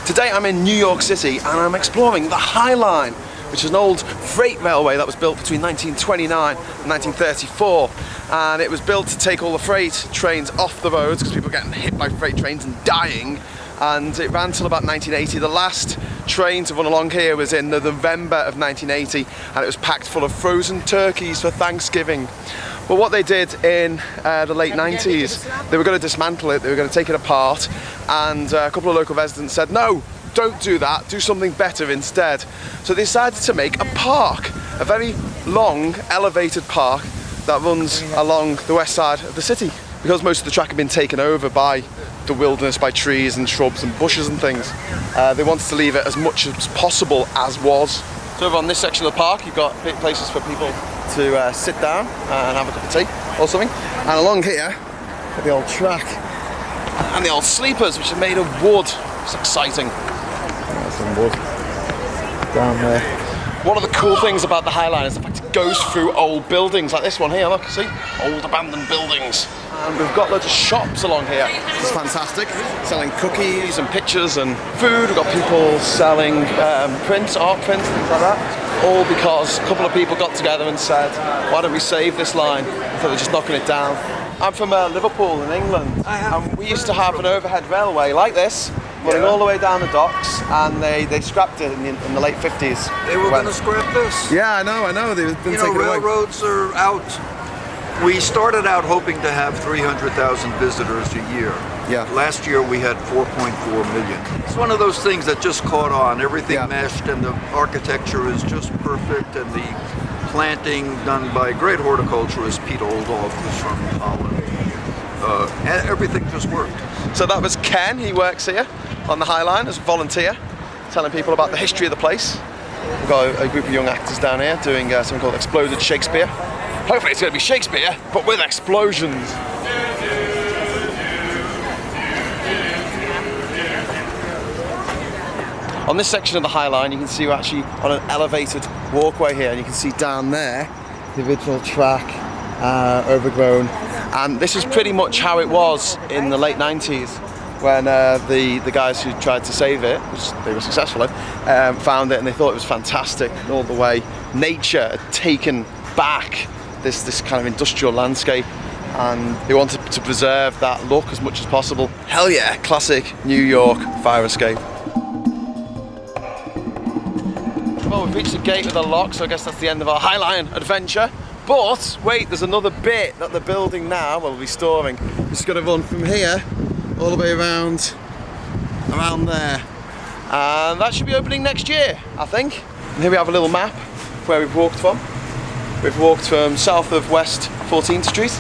Today I'm in New York City and I'm exploring the High Line, which is an old freight railway that was built between 1929 and 1934. And it was built to take all the freight trains off the roads because people were getting hit by freight trains and dying. And it ran till about 1980. The last train to run along here was in November of 1980, and it was packed full of frozen turkeys for Thanksgiving. But what they did in the late 90s, they were going to dismantle it, they were going to take it apart, and a couple of local residents said, no, don't do that, do something better instead. So they decided to make a park, a very long, elevated park that runs along the west side of the city. Because most of the track had been taken over by the wilderness, by trees and shrubs and bushes and things, they wanted to leave it as much as possible as was. So over on this section of the park, you've got places for people to sit down and have a cup of tea or something. And along here, the old track and the old sleepers, which are made of wood. It's exciting. There's some wood down there. One of the cool things about the High Line is the fact it goes through old buildings like this one here, look, see? Old abandoned buildings. And we've got loads of shops along here. It's fantastic. Selling cookies and pictures and food. We've got people selling prints, art prints, things like that. All because a couple of people got together and said, why don't we save this line instead of just knocking it down. I'm from Liverpool in England, and we used to have an overhead railway like this, running all the way down the docks, and they scrapped it in the late 50s. They were going to scrap this? Yeah, I know. They've been taken away. Railroads are out. We started out hoping to have 300,000 visitors a year. Yeah. Last year we had 4.4 million. It's one of those things that just caught on. Everything meshed, and the architecture is just perfect, and the planting done by a great horticulturist, Pete Oldhoff, who's from Holland. And everything just worked. So that was Ken. He works here on the High Line as a volunteer, telling people about the history of the place. We've got a group of young actors down here doing something called Exploded Shakespeare. Hopefully it's going to be Shakespeare, but with explosions. On this section of the High Line, you can see we're actually on an elevated walkway here, and you can see down there the original track, overgrown. And this is pretty much how it was in the late 90s when the guys who tried to save it, which they were successful in, found it and they thought it was fantastic. And all the way nature had taken back this kind of industrial landscape, and they wanted to preserve that look as much as possible. Hell yeah, classic New York fire escape. Well, we've reached the gate with a lock, so I guess that's the end of our High Line adventure. But wait, there's another bit that they're building now, well, restoring. It's going to run from here all the way around there, and that should be opening next year, I think. And here we have a little map of where we've walked from. We've walked from south of West 14th Street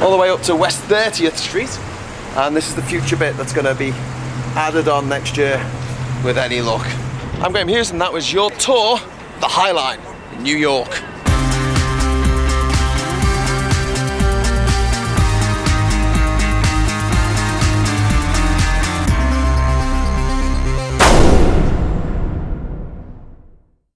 all the way up to West 30th Street, and this is the future bit that's going to be added on next year with any luck. I'm Graham Hughes, and that was your tour, the High Line in New York.